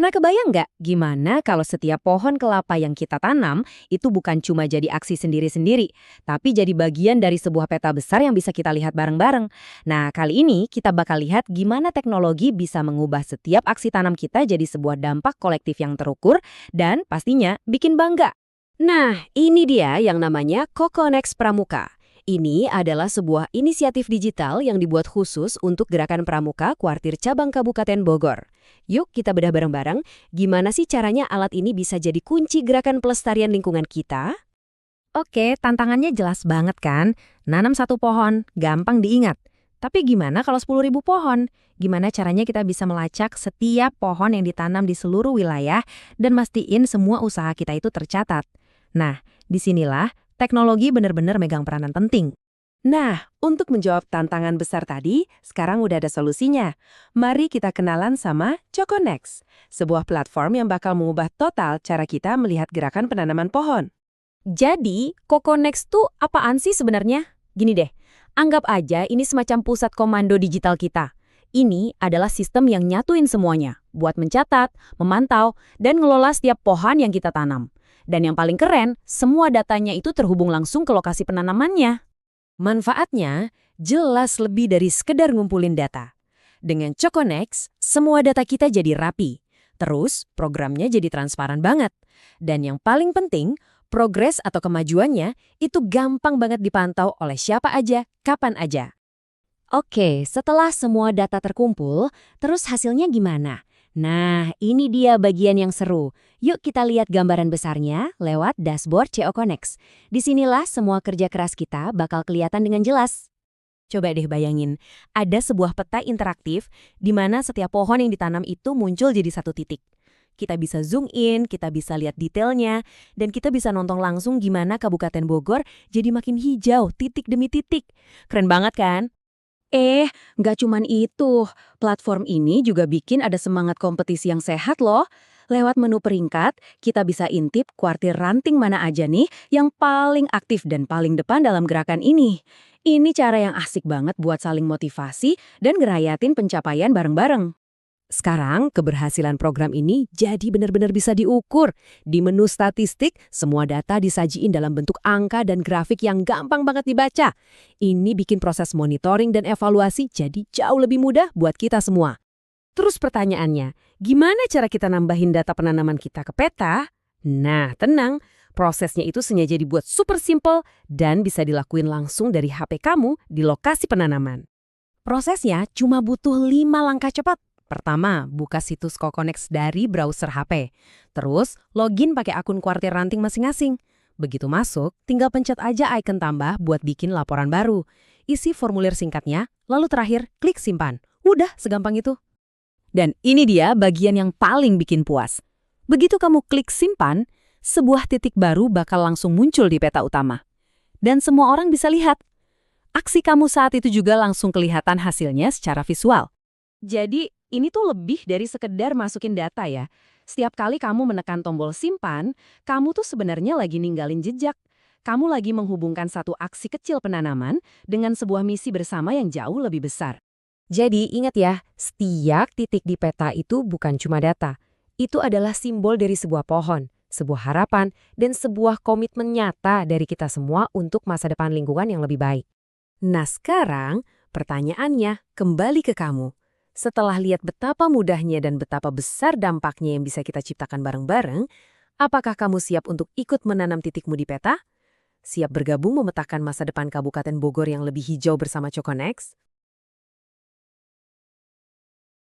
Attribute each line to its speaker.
Speaker 1: Pernah kebayang nggak gimana kalau setiap pohon kelapa yang kita tanam itu bukan cuma jadi aksi sendiri-sendiri, tapi jadi bagian dari sebuah peta besar yang bisa kita lihat bareng-bareng. Nah, kali ini kita bakal lihat gimana teknologi bisa mengubah setiap aksi tanam kita jadi sebuah dampak kolektif yang terukur dan pastinya bikin bangga.
Speaker 2: Nah, ini dia yang namanya Kokonex Pramuka. Ini adalah sebuah inisiatif digital yang dibuat khusus untuk Gerakan Pramuka Kuartir Cabang Kabupaten Bogor. Yuk kita bedah bareng-bareng, gimana sih caranya alat ini bisa jadi kunci gerakan pelestarian lingkungan kita?
Speaker 1: Oke, tantangannya jelas banget kan? Nanam satu pohon, gampang diingat. Tapi gimana kalau 10.000 pohon? Gimana caranya kita bisa melacak setiap pohon yang ditanam di seluruh wilayah dan mastiin semua usaha kita itu tercatat? Nah, disinilah teknologi benar-benar megang peranan penting.
Speaker 3: Nah, untuk menjawab tantangan besar tadi, sekarang udah ada solusinya. Mari kita kenalan sama Cokonex, sebuah platform yang bakal mengubah total cara kita melihat gerakan penanaman pohon.
Speaker 2: Jadi, Kokonex tuh apaan sih sebenarnya? Gini deh, anggap aja ini semacam pusat komando digital kita. Ini adalah sistem yang nyatuin semuanya, buat mencatat, memantau, dan ngelola setiap pohon yang kita tanam. Dan yang paling keren, semua datanya itu terhubung langsung ke lokasi penanamannya.
Speaker 3: Manfaatnya jelas lebih dari sekedar ngumpulin data. Dengan Cokonex, semua data kita jadi rapi. Terus, programnya jadi transparan banget. Dan yang paling penting, progres atau kemajuannya itu gampang banget dipantau oleh siapa aja, kapan aja.
Speaker 2: Oke, setelah semua data terkumpul, terus hasilnya gimana? Nah, ini dia bagian yang seru. Yuk kita lihat gambaran besarnya lewat dashboard Cokonex. Disinilah semua kerja keras kita bakal kelihatan dengan jelas.
Speaker 3: Coba deh bayangin, ada sebuah peta interaktif di mana setiap pohon yang ditanam itu muncul jadi satu titik. Kita bisa zoom in, kita bisa lihat detailnya, dan kita bisa nonton langsung gimana Kabupaten Bogor jadi makin hijau titik demi titik. Keren banget kan?
Speaker 2: Nggak cuman itu. Platform ini juga bikin ada semangat kompetisi yang sehat loh. Lewat menu peringkat, kita bisa intip kuartir ranting mana aja nih yang paling aktif dan paling depan dalam gerakan ini. Ini cara yang asik banget buat saling motivasi dan ngerayatin pencapaian bareng-bareng.
Speaker 3: Sekarang, keberhasilan program ini jadi benar-benar bisa diukur. Di menu statistik, semua data disajiin dalam bentuk angka dan grafik yang gampang banget dibaca. Ini bikin proses monitoring dan evaluasi jadi jauh lebih mudah buat kita semua. Terus pertanyaannya, gimana cara kita nambahin data penanaman kita ke peta? Nah, tenang. Prosesnya itu sengaja dibuat super simple dan bisa dilakuin langsung dari HP kamu di lokasi penanaman. Prosesnya cuma butuh 5 langkah cepat. Pertama, buka situs Cokonex dari browser HP. Terus, login pakai akun kuartir ranting masing-masing. Begitu masuk, tinggal pencet aja icon tambah buat bikin laporan baru. Isi formulir singkatnya, lalu terakhir klik simpan. Udah, segampang itu. Dan ini dia bagian yang paling bikin puas. Begitu kamu klik simpan, sebuah titik baru bakal langsung muncul di peta utama. Dan semua orang bisa lihat. Aksi kamu saat itu juga langsung kelihatan hasilnya secara visual. Jadi, ini tuh lebih dari sekedar masukin data ya. Setiap kali kamu menekan tombol simpan, kamu tuh sebenarnya lagi ninggalin jejak. Kamu lagi menghubungkan satu aksi kecil penanaman dengan sebuah misi bersama yang jauh lebih besar. Jadi ingat ya, setiap titik di peta itu bukan cuma data. Itu adalah simbol dari sebuah pohon, sebuah harapan, dan sebuah komitmen nyata dari kita semua untuk masa depan lingkungan yang lebih baik. Nah sekarang, pertanyaannya kembali ke kamu. Setelah lihat betapa mudahnya dan betapa besar dampaknya yang bisa kita ciptakan bareng-bareng, apakah kamu siap untuk ikut menanam titikmu di peta? Siap bergabung memetakan masa depan Kabupaten Bogor yang lebih hijau bersama Cokonex?